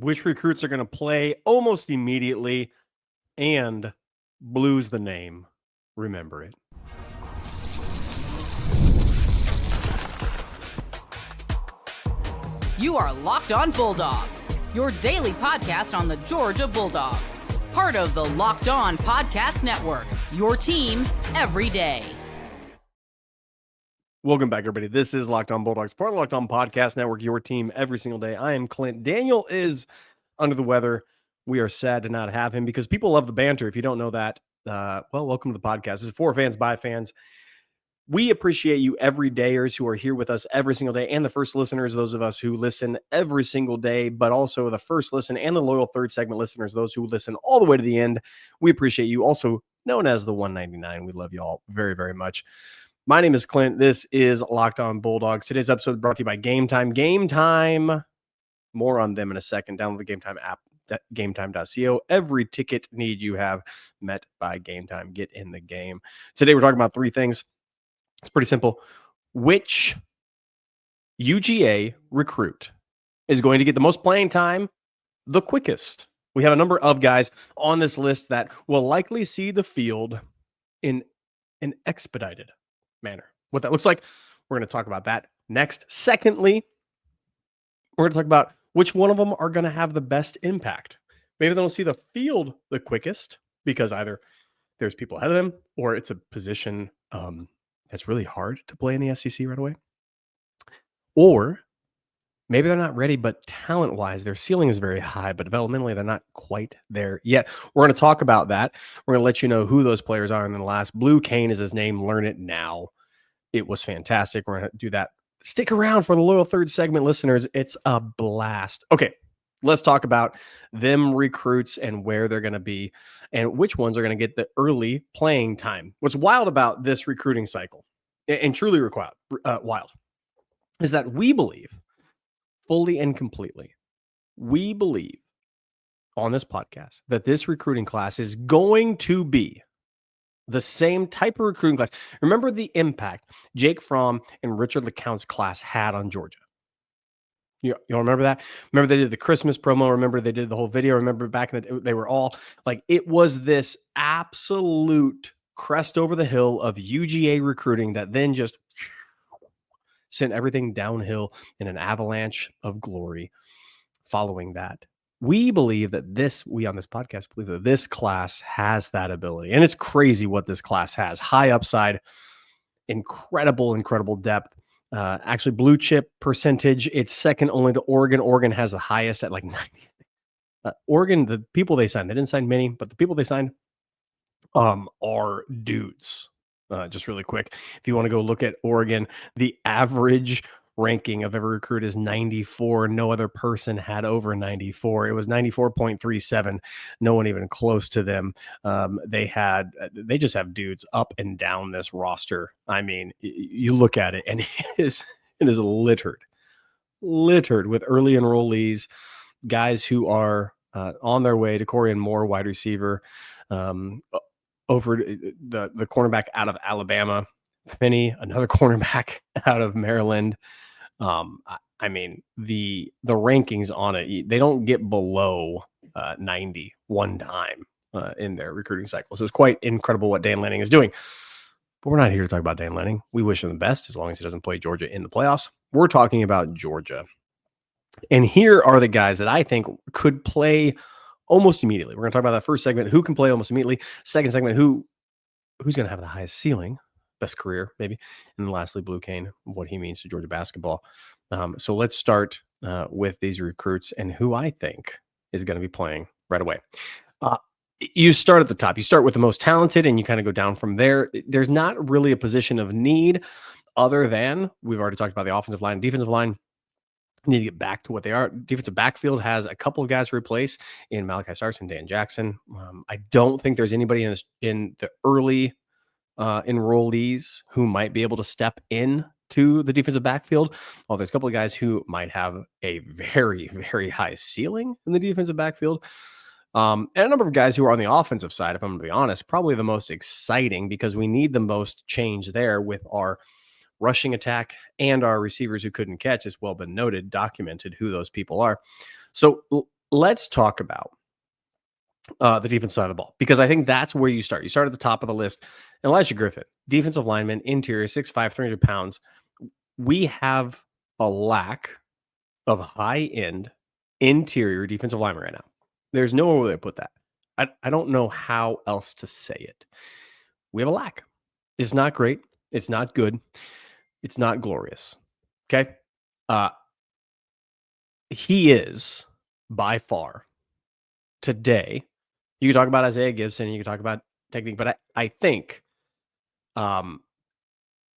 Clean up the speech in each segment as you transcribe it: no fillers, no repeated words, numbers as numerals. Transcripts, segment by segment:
which recruits are going to play almost immediately, and Blue's the name. Remember it. You are Locked On Bulldogs, your daily podcast on the Georgia Bulldogs. Part of the Locked On Podcast Network, your team every day. Welcome back, everybody. This is Locked On Bulldogs, part of the Locked On Podcast Network, your team every single day. I am Clint. Daniel is under the weather. We are sad to not have him because people love the banter. If you don't know that, well, welcome to the podcast. This is for fans, by fans. We appreciate you everydayers who are here with us every single day, and the first listeners, those of us who listen every single day, but also the first listen and the loyal third segment listeners, those who listen all the way to the end. We appreciate you, also known as the 199. We love you all very, very much. My name is Clint. This is Locked On Bulldogs. Today's episode is brought to you by Game Time. Game Time. More on them in a second. Download the Game Time app, gametime.co. Every ticket need you have met by Game Time. Get in the game. Today we're talking about three things. It's pretty simple. Which UGA recruit is going to get the most playing time the quickest? We have a number of guys on this list that will likely see the field in an expedited manner. What that looks like, we're going to talk about that next. Secondly, we're going to talk about which one of them are going to have the best impact. Maybe they don't see the field the quickest because either there's people ahead of them or it's a position that's really hard to play in the SEC right away. Or maybe they're not ready, but talent-wise, their ceiling is very high, but developmentally, they're not quite there yet. We're going to talk about that. We're going to let you know who those players are. And then last, Blue Cane is his name. Learn it now. It was fantastic. We're going to do that. Stick around for the loyal third segment listeners. It's a blast. Okay, let's talk about them recruits and where they're going to be and which ones are going to get the early playing time. What's wild about this recruiting cycle, and truly wild, is that we believe fully and completely, we believe on this podcast that this recruiting class is going to be the same type of recruiting class. Remember the impact Jake Fromm and Richard LeCounte's class had on Georgia. You remember that? Remember they did the Christmas promo. Remember they did the whole video. Remember back in the, they were all like, it was this absolute crest over the hill of UGA recruiting that then just sent everything downhill in an avalanche of glory following that. We believe that we on this podcast believe that this class has that ability. And it's crazy what this class has. High upside, incredible depth. Actually, blue chip percentage, it's second only to Oregon. Oregon has the highest at like 90. Oregon, the people they signed, they didn't sign many, but the people they signed are dudes. Just really quick, if you want to go look at Oregon, the average ranking of every recruit is 94. No other person had over 94. It was 94.37. No one even close to them. They just have dudes up and down this roster. I mean, you look at it and it is littered with early enrollees, guys who are on their way to Corian Moore, wide receiver, over the cornerback out of Alabama, Finney, another cornerback out of Maryland. I mean, the rankings on it, they don't get below 90 one time in their recruiting cycle. So it's quite incredible what Dan Lanning is doing. But we're not here to talk about Dan Lanning. We wish him the best as long as he doesn't play Georgia in the playoffs. We're talking about Georgia. And here are the guys that I think could play almost immediately. We're going to talk about that first segment, who can play almost immediately. Second segment, who's going to have the highest ceiling, best career, maybe. And then lastly, Blue Cane, what he means to Georgia basketball. So let's start with these recruits and who I think is going to be playing right away. You start at the top. You start with the most talented and you kind of go down from there. There's not really a position of need other than we've already talked about the offensive line, defensive line. Need to get back to what they are. Defensive backfield has a couple of guys to replace in Malachi Starks and Dan Jackson. I don't think there's anybody in the early enrollees who might be able to step in to the defensive backfield. Well, there's a couple of guys who might have a very, very high ceiling in the defensive backfield. And a number of guys who are on the offensive side, if I'm going to be honest, probably the most exciting because we need the most change there with our rushing attack and our receivers who couldn't catch. It's well been noted, documented who those people are. So let's talk about the defense side of the ball, because I think that's where you start. You start at the top of the list. Elijah Griffin, defensive lineman, interior, 6'5", 300 pounds. We have a lack of high-end interior defensive lineman right now. There's nowhere where they put that. I don't know how else to say it. We have a lack. It's not great. It's not good. It's not glorious. Okay? Uh, he is by far today. You can talk about Isaiah Gibson, you can talk about technique, but I think um,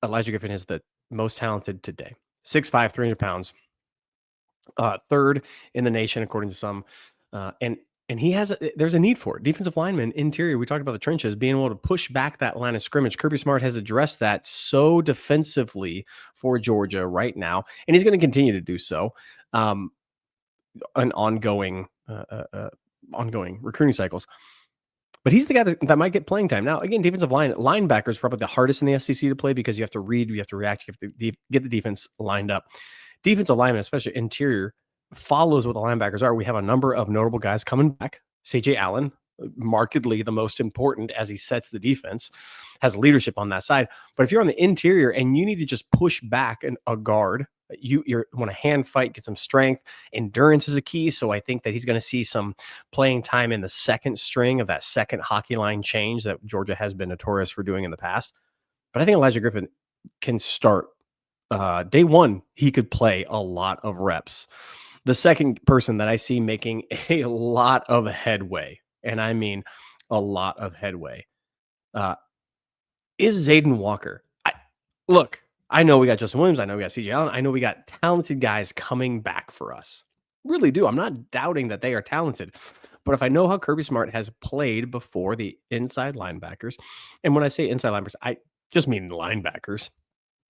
Elijah Griffin is the most talented today. 6'5", 300 pounds, third in the nation according to some, and he has there's a need for it. Defensive lineman, interior. We talked about the trenches, being able to push back that line of scrimmage. Kirby Smart has addressed that so defensively for Georgia right now, and he's going to continue to do so. An ongoing recruiting cycles. But he's the guy that might get playing time. Now, again, linebacker is probably the hardest in the SEC to play because you have to read, you have to react, you have to get the defense lined up. Defensive lineman, especially interior, follows what the linebackers are. We have a number of notable guys coming back. C.J. Allen, markedly the most important as he sets the defense, has leadership on that side. But if you're on the interior and you need to just push back a guard, you want to hand fight, get some strength. Endurance is a key. So I think that he's going to see some playing time in the second string of that second hockey line change that Georgia has been notorious for doing in the past. But I think Elijah Griffin can start day one. He could play a lot of reps. The second person that I see making a lot of headway, and I mean a lot of headway, is Zayden Walker. Look, I know we got Justin Williams. I know we got C.J. Allen. I know we got talented guys coming back for us. Really do. I'm not doubting that they are talented. But if I know how Kirby Smart has played before the inside linebackers, and when I say inside linebackers, I just mean linebackers.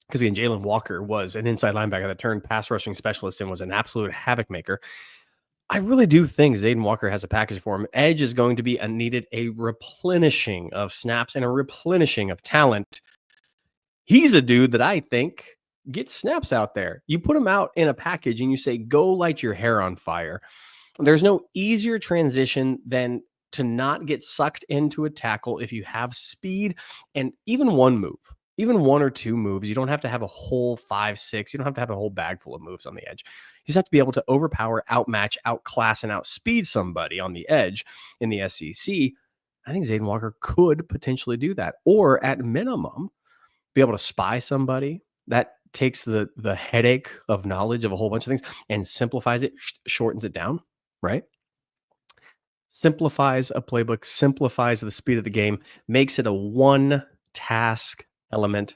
Because again, Jalen Walker was an inside linebacker that turned pass rushing specialist and was an absolute havoc maker. I really do think Zayden Walker has a package for him. Edge is going to be needed a replenishing of snaps and a replenishing of talent. He's a dude that I think gets snaps out there. You put him out in a package and you say, go light your hair on fire. There's no easier transition than to not get sucked into a tackle if you have speed and even one move. Even one or two moves. You don't have to have a whole 5, 6. You don't have to have a whole bag full of moves on the edge. You just have to be able to overpower, outmatch, outclass, and outspeed somebody on the edge in the SEC. I think Zayden Walker could potentially do that. Or at minimum, be able to spy somebody. That takes the headache of knowledge of a whole bunch of things and simplifies it, shortens it down, right? Simplifies a playbook, simplifies the speed of the game, makes it a one-task element.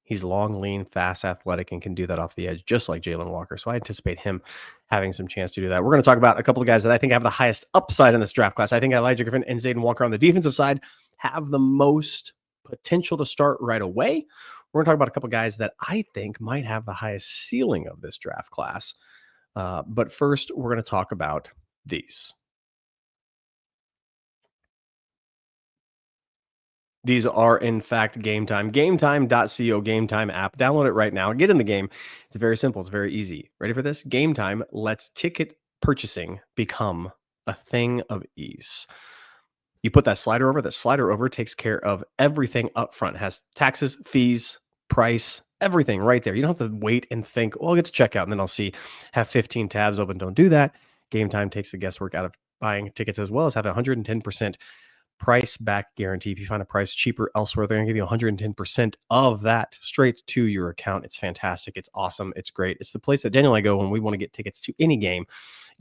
He's long, lean, fast, athletic, and can do that off the edge, just like Jalen Walker. So I anticipate him having some chance to do that. We're going to talk about a couple of guys that I think have the highest upside in this draft class. I think Elijah Griffin and Zayden Walker on the defensive side have the most potential to start right away. We're going to talk about a couple of guys that I think might have the highest ceiling of this draft class. But first, we're going to talk about these. These are, in fact, Game Time. GameTime.co, Game Time app. Download it right now and get in the game. It's very simple. It's very easy. Ready for this? Game Time lets ticket purchasing become a thing of ease. You put that slider over. That slider over takes care of everything up front. It has taxes, fees, price, everything right there. You don't have to wait and think, well, I'll get to checkout and then I'll see, have 15 tabs open. Don't do that. Game Time takes the guesswork out of buying tickets, as well as have 110% price back guarantee. If you find a price cheaper elsewhere, they're going to give you 110% of that straight to your account. It's fantastic. It's awesome. It's great. It's the place that Daniel and I go when we want to get tickets to any game.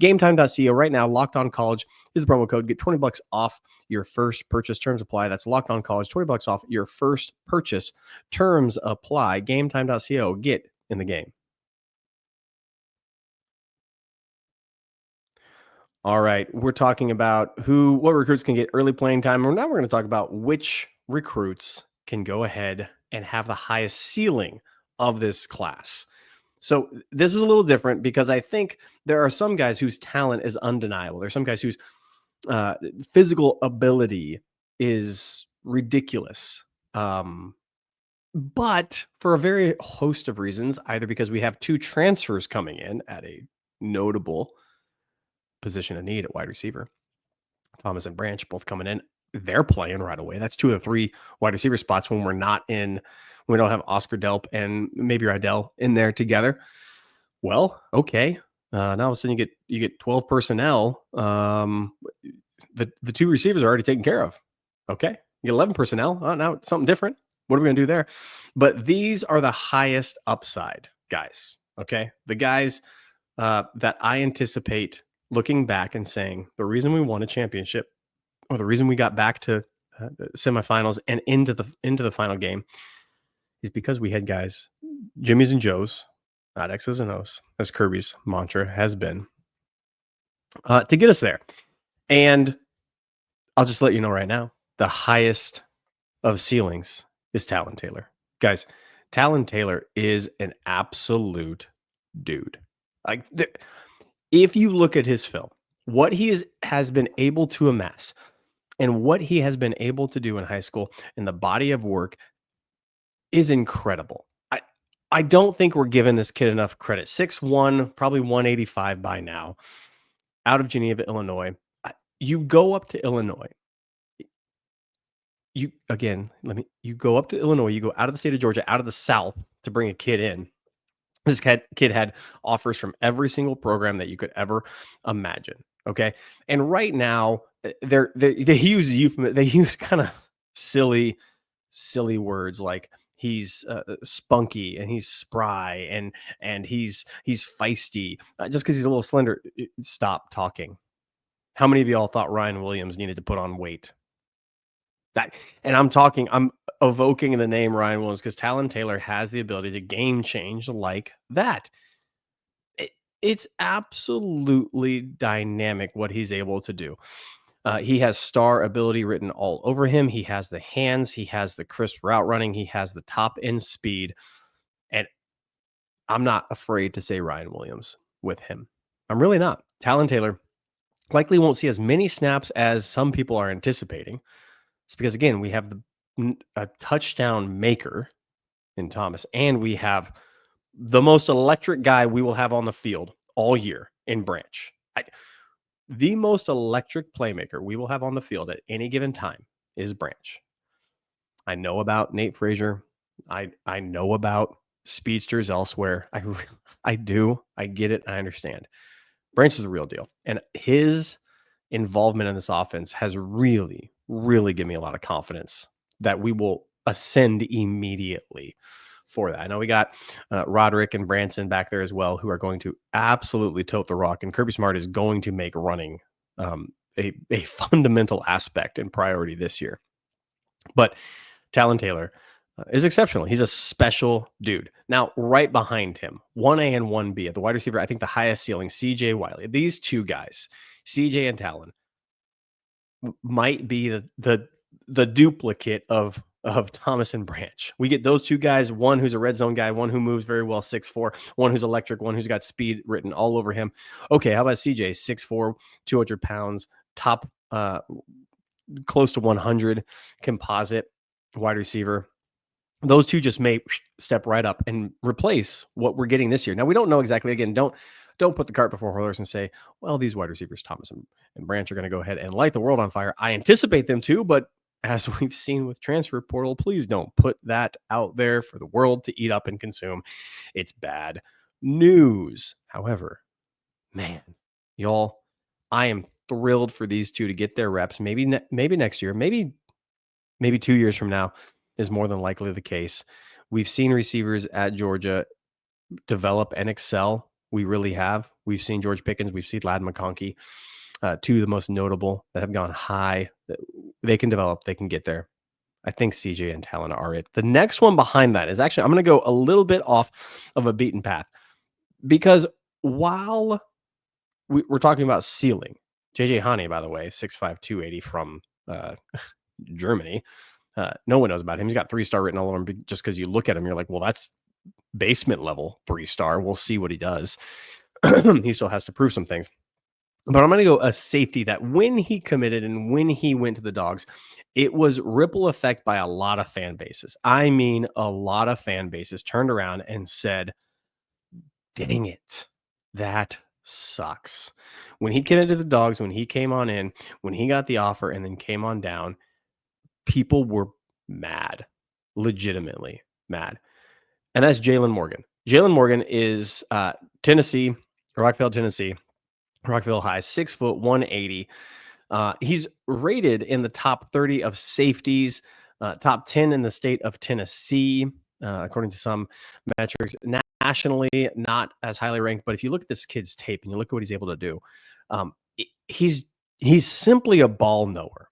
GameTime.co right now. Locked On College is the promo code. Get $20 off your first purchase. Terms apply. That's Locked On College. $20 off your first purchase. Terms apply. GameTime.co. Get in the game. All right, we're talking about what recruits can get early playing time. And now we're going to talk about which recruits can go ahead and have the highest ceiling of this class. So this is a little different because I think there are some guys whose talent is undeniable. There's some guys whose physical ability is ridiculous. But for a very host of reasons, either because we have two transfers coming in at a notable position of need at wide receiver. Thomas and Branch both coming in. They're playing right away. That's 2 of the 3 wide receiver spots when we don't have Oscar Delp and maybe Rydell in there together. Well, okay. Now all of a sudden you get 12 personnel. The 2 receivers are already taken care of. Okay. You get 11 personnel. Oh, now something different. What are we going to do there? But these are the highest upside guys. Okay. The guys that I anticipate looking back and saying the reason we won a championship or the reason we got back to the semifinals and into the final game is because we had guys, Jimmy's and Joe's, not X's and O's, as Kirby's mantra has been, to get us there. And I'll just let you know right now, the highest of ceilings is Talon Taylor. Guys, Talon Taylor is an absolute dude. Like, if you look at his film, what he has been able to amass and what he has been able to do in high school and the body of work is incredible. I don't think we're giving this kid enough credit. 6'1", probably 185 by now, out of Geneva, Illinois. You go up to Illinois. You go up to Illinois, you go out of the state of Georgia, out of the South to bring a kid in. This kid had offers from every single program that you could ever imagine. Okay. And right now they use kind of silly words like he's spunky and he's spry and he's feisty just because he's a little slender. Stop talking. How many of y'all thought Ryan Williams needed to put on weight? I'm evoking the name Ryan Williams because Talon Taylor has the ability to game change like that. It's absolutely dynamic what he's able to do. He has star ability written all over him. He has the hands. He has the crisp route running. He has the top end speed. And I'm not afraid to say Ryan Williams with him. I'm really not. Talon Taylor likely won't see as many snaps as some people are anticipating. It's because, again, we have a touchdown maker in Thomas, and we have the most electric guy we will have on the field all year in Branch. The most electric playmaker we will have on the field at any given time is Branch. I know about Nate Frazier. I know about speedsters elsewhere. I do. I get it. I understand. Branch is the real deal. And his involvement in this offense has really, really given me a lot of confidence that we will ascend immediately for that. I know we got Roderick and Branson back there as well, who are going to absolutely tote the rock. And Kirby Smart is going to make running a fundamental aspect and priority this year. But Talon Taylor is exceptional. He's a special dude. Now, right behind him, 1A and 1B at the wide receiver, I think the highest ceiling, CJ Wiley. These two guys, CJ and Talon, might be the duplicate of Thomas and Branch. We get those two guys, one who's a red zone guy, one who moves very well, 6'4", one who's electric, one who's got speed written all over him. Okay, how about CJ? 6'4", 200 pounds, top close to 100 composite wide receiver. Those two just may step right up and replace what we're getting this year. Now, we don't know exactly. Again, don't put the cart before horse and say, well, these wide receivers, Thomas and Branch, are going to go ahead and light the world on fire. I anticipate them to, but as we've seen with transfer portal, please don't put that out there for the world to eat up and consume. It's bad news. However, man, y'all, I am thrilled for these two to get their reps. Maybe next year, maybe 2 years from now is more than likely the case. We've seen receivers at Georgia develop and excel. We really have. We've seen George Pickens. We've seen Ladd McConkey, two of the most notable that have gone high. They can develop. They can get there. I think CJ and Talon are it. The next one behind that is actually, I'm going to go a little bit off of a beaten path because while we're talking about ceiling, JJ Hani, by the way, 6'5", 280 from Germany. No one knows about him. He's got 3-star written all over him. Just because you look at him, you're like, well, that's basement level 3-star. We'll see what he does. He still has to prove some things. But I'm going to go a safety that when he committed and when he went to the Dogs, it was ripple effect by a lot of fan bases. I mean, a lot of fan bases turned around and said, dang it, that sucks. When he came into the Dogs, when he came on in, when he got the offer and then came on down, people were mad, legitimately mad. And that's Jalen Morgan. Jalen Morgan is Tennessee, Rockville, Tennessee, Rockville High, 6 foot, 180. He's rated in the top 30 of safeties, top 10 in the state of Tennessee, according to some metrics. Nationally, not as highly ranked, but if you look at this kid's tape and you look at what he's able to do, he's simply a ball knower.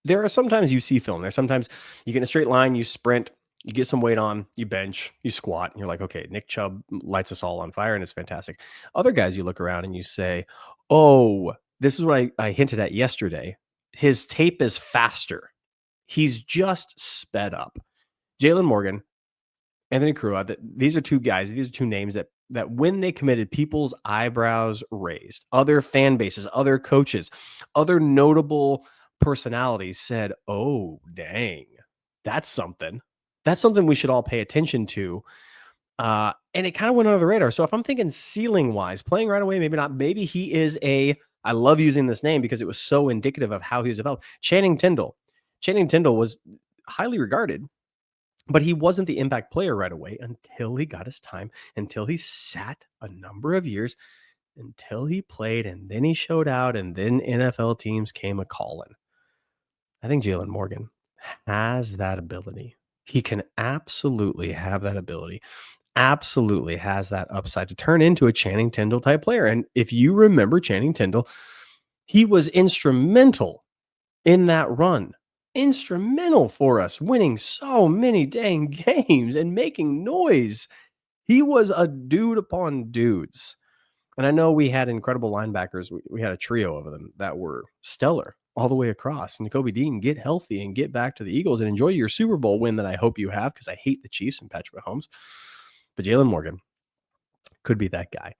There are sometimes you see film. There's sometimes you get in a straight line, you sprint, you get some weight on, you bench, you squat, and you're like, okay, Nick Chubb lights us all on fire, and it's fantastic. Other guys, you look around and you say, oh, this is what I hinted at yesterday. His tape is faster. He's just sped up. Jalen Morgan, Anthony Crua, these are two guys, these are two names that when they committed, people's eyebrows raised. Other fan bases, other coaches, other notable personalities said, oh, dang, that's something. That's something we should all pay attention to. And it kind of went under the radar. So if I'm thinking ceiling wise, playing right away, maybe not. Maybe he is I love using this name because it was so indicative of how he was developed. Channing Tindall. Channing Tindall was highly regarded, but he wasn't the impact player right away until he got his time, until he sat a number of years, until he played, and then he showed out, and then NFL teams came a calling. I think Jalen Morgan has that ability. He can absolutely have that ability. Absolutely has that upside to turn into a Channing Tindall type player. And if you remember Channing Tindall, he was instrumental in that run. Instrumental for us, winning so many dang games and making noise. He was a dude upon dudes. And I know we had incredible linebackers. We had a trio of them that were stellar all the way across. And Kobe Dean, get healthy and get back to the Eagles and enjoy your Super Bowl win that I hope you have, because I hate the Chiefs and Patrick Mahomes. But Jalen Morgan could be that guy.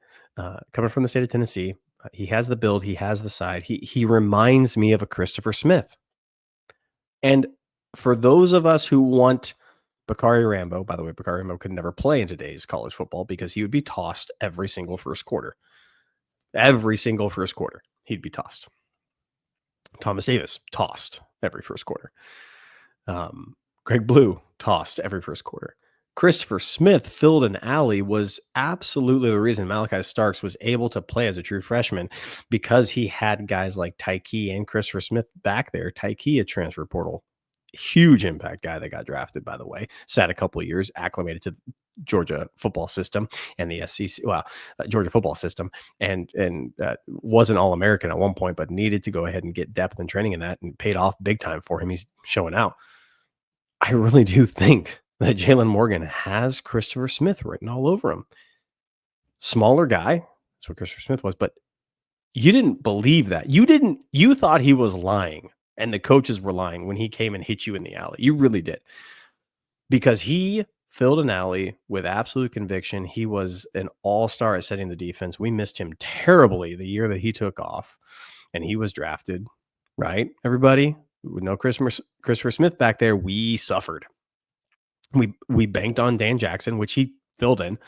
Coming from the state of Tennessee, he has the build, he has the side. He reminds me of a Christopher Smith. And for those of us who want Bakari Rambo, by the way, Bakari Rambo could never play in today's college football because he would be tossed every single first quarter. Every single first quarter, he'd be tossed. Thomas Davis, tossed every first quarter. Greg Blue, tossed every first quarter. Christopher Smith filled an alley, was absolutely the reason Malachi Starks was able to play as a true freshman, because he had guys like Tyke and Christopher Smith back there. Tyke, a transfer portal, huge impact guy that got drafted, by the way, sat a couple of years, acclimated to Georgia football system and the SEC, Georgia football system, and was an All-American at one point, but needed to go ahead and get depth and training in that, and paid off big time for him. He's showing out. I really do think that Jalen Morgan has Christopher Smith written all over him. Smaller guy, that's what Christopher Smith was, but you didn't believe that. You thought he was lying, and the coaches were lying when he came and hit you in the alley. You really did. Because he filled an alley with absolute conviction. He was an all-star at setting the defense. We missed him terribly the year that he took off, and he was drafted, right, everybody? With no Christopher Smith back there, we suffered. We banked on Dan Jackson, which he filled in,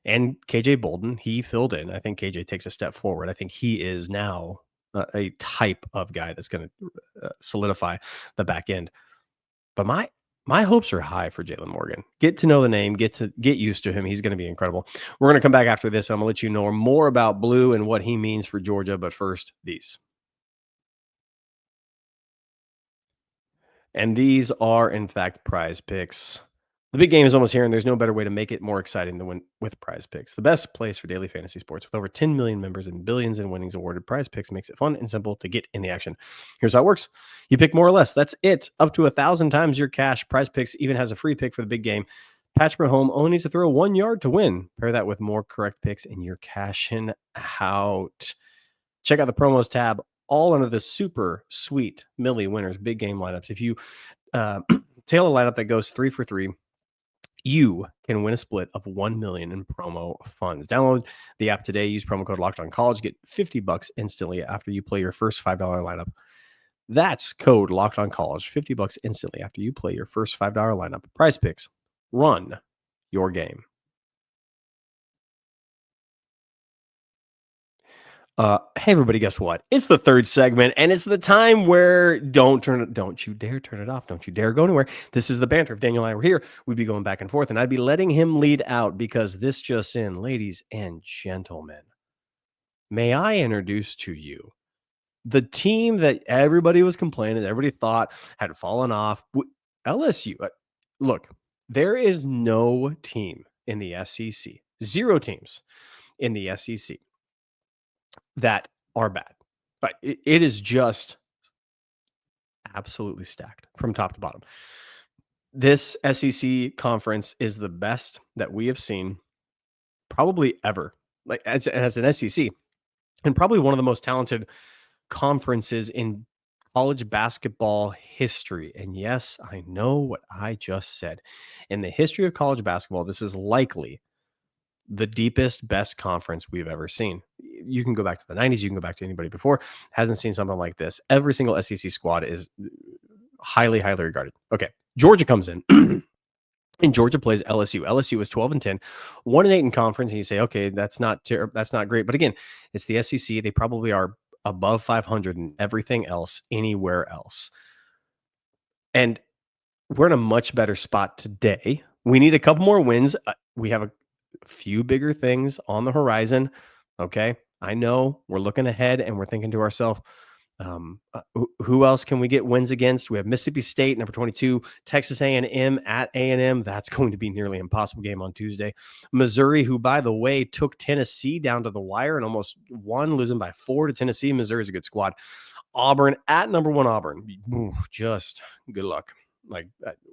and KJ Bolden, he filled in. I think KJ takes a step forward. I think he is now a type of guy that's going to solidify the back end. But my hopes are high for Jalen Morgan. Get to know the name, get used to him. He's going to be incredible. We're going to come back after this. I'm going to let you know more about Blue and what he means for Georgia. But first, these. And these are, in fact, Prize Picks. The big game is almost here, and there's no better way to make it more exciting than win with Prize Picks. The best place for daily fantasy sports. With over 10 million members and billions in winnings awarded, Prize Picks makes it fun and simple to get in the action. Here's how it works. You pick more or less. That's it. Up to 1,000 times your cash. Prize Picks even has a free pick for the big game. Patrick Mahomes only needs to throw 1 yard to win. Pair that with more correct picks, and you're cashing out. Check out the promos tab, all under the super sweet Millie winners big game lineups. If you tail a lineup that goes 3 for 3, you can win a split of $1 million in promo funds. Download the app today. Use promo code LOCKEDONCollege. Get $50 instantly after you play your first $5 lineup. That's code LOCKEDONCollege. $50 instantly after you play your first $5 lineup. Prize Picks. Run your game. Hey everybody, guess what? It's the third segment, and it's the time where don't you dare turn it off. Don't you dare go anywhere. This is the banter. If Daniel and I were here, we'd be going back and forth, and I'd be letting him lead out because this just in, ladies and gentlemen, may I introduce to you the team that everybody was complaining, everybody thought had fallen off. LSU. Look, there is no team in the SEC, zero teams in the SEC that are bad. But it is just absolutely stacked from top to bottom. This SEC conference is the best that we have seen probably ever, like as an SEC, and probably one of the most talented conferences in college basketball history. And yes, I know what I just said. In the history of college basketball, this is likely the deepest, best conference we've ever seen. You can go back to the 90s, you can go back to anybody before, hasn't seen something like this. Every single SEC squad is highly, highly regarded. Okay, Georgia comes in. And Georgia plays LSU. LSU is 12-10, 1-8 in conference. And you say, okay, that's not great. But again, it's the SEC. They probably are above 500 and everything else anywhere else. And we're in a much better spot today. We need a couple more wins. We have a few bigger things on the horizon. Okay. I know we're looking ahead and we're thinking to ourselves, who else can we get wins against? We have Mississippi State, number 22, Texas A&M at A&M. That's going to be nearly impossible game on Tuesday. Missouri, who, by the way, took Tennessee down to the wire and almost won, losing by 4 to Tennessee. Missouri's a good squad. Auburn at number 1 Auburn. Ooh, just good luck. Like,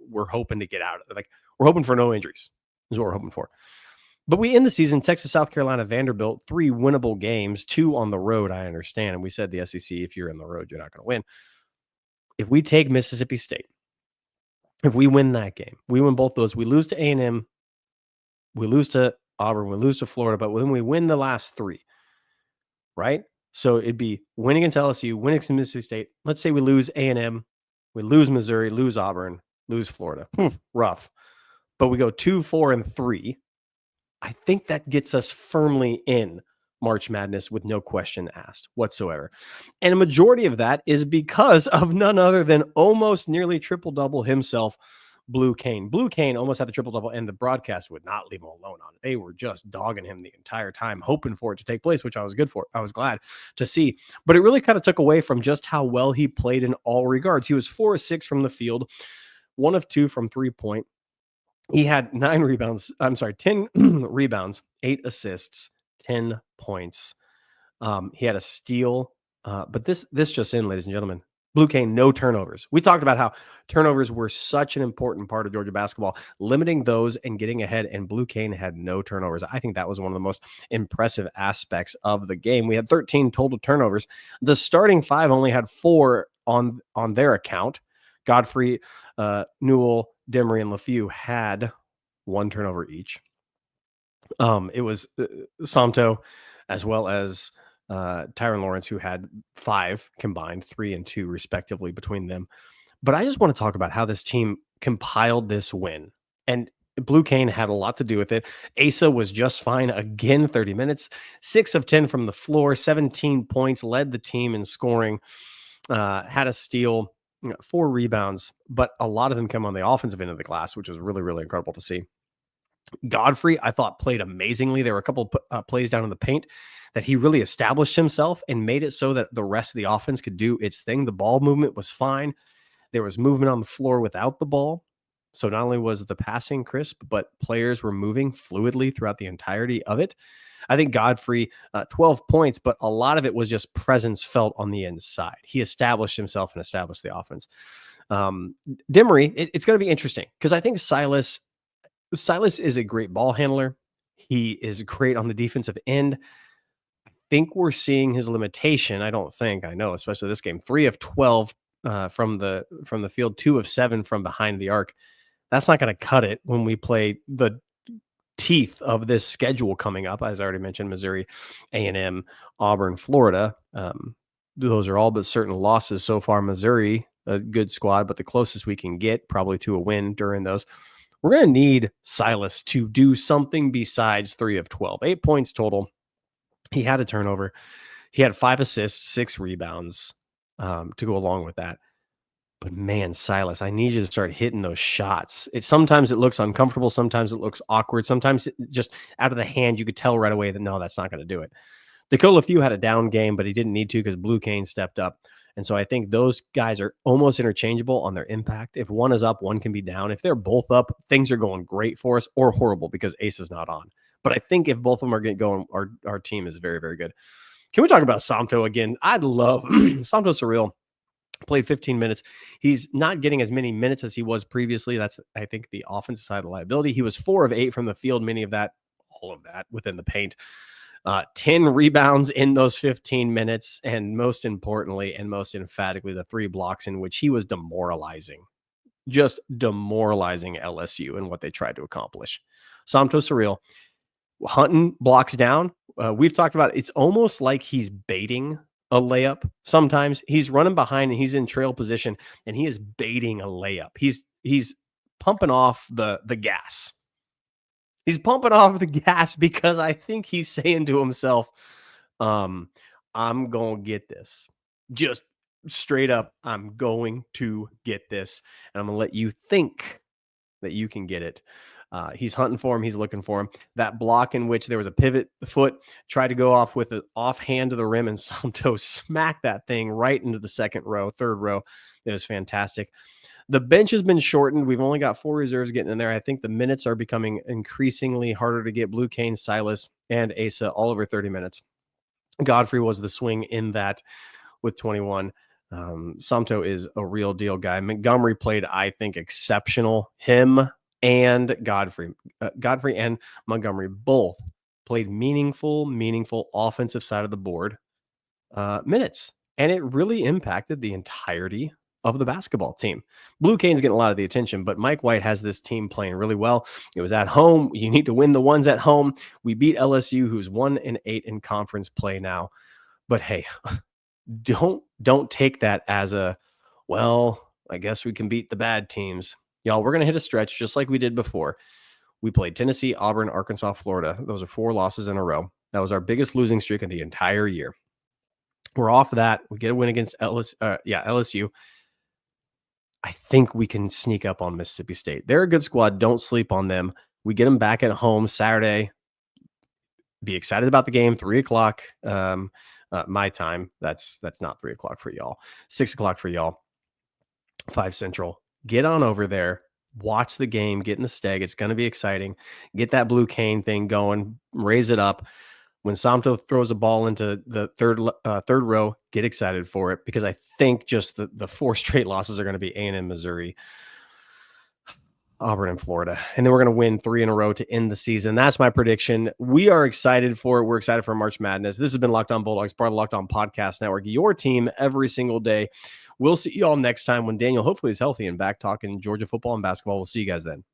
we're hoping to get out. Like, we're hoping for no injuries is what we're hoping for. But we end the season, Texas, South Carolina, Vanderbilt, 3 winnable games, 2 on the road, I understand. And we said the SEC, if you're in the road, you're not going to win. If we take Mississippi State, if we win that game, we win both those, we lose to A&M, we lose to Auburn, we lose to Florida, but when we win the last 3, right? So it'd be winning against LSU, winning against Mississippi State. Let's say we lose A&M, we lose Missouri, lose Auburn, lose Florida. Rough. But we go 2, 4, and 3. I think that gets us firmly in March Madness with no question asked whatsoever. And a majority of that is because of none other than almost nearly triple-double himself, Blue Cane. Blue Cane almost had the triple-double, and the broadcast would not leave him alone on it. They were just dogging him the entire time, hoping for it to take place, which I was good for. I was glad to see. But it really kind of took away from just how well he played in all regards. He was 4 of 6 from the field, 1 of 2 from three-point. He had 10 rebounds, 8 assists, 10 points. He had a steal. But this just in, ladies and gentlemen, Blue Cane, no turnovers. We talked about how turnovers were such an important part of Georgia basketball, limiting those and getting ahead, and Blue Cane had no turnovers. I think that was one of the most impressive aspects of the game. We had 13 total turnovers. The starting 5 only had 4 on their account. Godfrey, Newell, Demery, and LaFew had 1 turnover each. It was Santo as well as Tyron Lawrence, who had 5 combined, 3 and 2 respectively between them. But I just want to talk about how this team compiled this win. And Blue Cane had a lot to do with it. Asa was just fine again, 30 minutes, 6 of 10 from the floor, 17 points, led the team in scoring, had a steal, 4 rebounds, but a lot of them come on the offensive end of the glass, which was really, really incredible to see. Godfrey, I thought, played amazingly. There were a couple plays down in the paint that he really established himself and made it so that the rest of the offense could do its thing. The ball movement was fine. There was movement on the floor without the ball. So not only was the passing crisp, but players were moving fluidly throughout the entirety of it. I think Godfrey, 12 points, but a lot of it was just presence felt on the inside. He established himself and established the offense. Demery, it's going to be interesting because I think Silas is a great ball handler. He is great on the defensive end. I think we're seeing his limitation. I know, especially this game. 3 of 12 from the field, 2 of 7 from behind the arc. That's not going to cut it when we play the teeth of this schedule coming up. As I already mentioned, Missouri, A&M, Auburn, Florida. Those are all but certain losses so far. Missouri, a good squad, but the closest we can get probably to a win during those. We're going to need Silas to do something besides 3 of 12, 8 points total. He had a turnover. He had 5 assists, 6 rebounds to go along with that. But man, Silas, I need you to start hitting those shots. Sometimes it looks uncomfortable. Sometimes it looks awkward. Sometimes just out of the hand, you could tell right away that no, that's not going to do it. Nicola Few had a down game, but he didn't need to because Blue Cane stepped up. And so I think those guys are almost interchangeable on their impact. If one is up, one can be down. If they're both up, things are going great for us, or horrible because Ace is not on. But I think if both of them are getting going, our team is very, very good. Can we talk about Samto again? I'd love Samto Surreal. Played 15 minutes. He's not getting as many minutes as he was previously. That's, I think, the offensive side of the liability. He was 4 of 8 from the field, all of that within the paint. 10 rebounds in those 15 minutes. And most importantly, and most emphatically, the 3 blocks in which he was just demoralizing LSU and what they tried to accomplish. Samto Surreal, hunting blocks down. We've talked about it. It's almost like he's baiting a layup. Sometimes he's running behind and he's in trail position and he is baiting a layup. He's pumping off the gas. He's pumping off the gas because I think he's saying to himself, I'm going to get this. Just straight up, I'm going to get this. And I'm going to let you think that you can get it. He's hunting for him. He's looking for him. That block in which there was a pivot foot, tried to go off with an offhand to the rim, and Samto smacked that thing right into the third row. It was fantastic. The bench has been shortened. We've only got 4 reserves getting in there. I think the minutes are becoming increasingly harder to get. Blue Cane, Silas, and Asa all over 30 minutes. Godfrey was the swing in that with 21. Samto is a real deal guy. Montgomery played, I think, exceptional. Him and Godfrey and Montgomery both played meaningful offensive side of the board minutes. And it really impacted the entirety of the basketball team. Blue Cane's getting a lot of the attention, but Mike White has this team playing really well. It was at home. You need to win the ones at home. We beat LSU, who's 1-8 in conference play now. But hey, don't take that as a, well, I guess we can beat the bad teams. Y'all, we're going to hit a stretch just like we did before. We played Tennessee, Auburn, Arkansas, Florida. Those are 4 losses in a row. That was our biggest losing streak in the entire year. We're off of that. We get a win against LSU. I think we can sneak up on Mississippi State. They're a good squad. Don't sleep on them. We get them back at home Saturday. Be excited about the game. 3:00 my time. That's not 3:00 for y'all. 6:00 for y'all. 5 Central. Get on over there. Watch the game. Get in the steg. It's going to be exciting. Get that Blue Cane thing going. Raise it up. When Samto throws a ball into the third row, get excited for it, because I think just the 4 straight losses are going to be A&M, Missouri, Auburn, and Florida. And then we're going to win 3 in a row to end the season. That's my prediction. We are excited for it. We're excited for March Madness. This has been Locked On Bulldogs, part of the Locked On Podcast Network, your team every single day. We'll see you all next time when Daniel hopefully is healthy and back talking Georgia football and basketball. We'll see you guys then.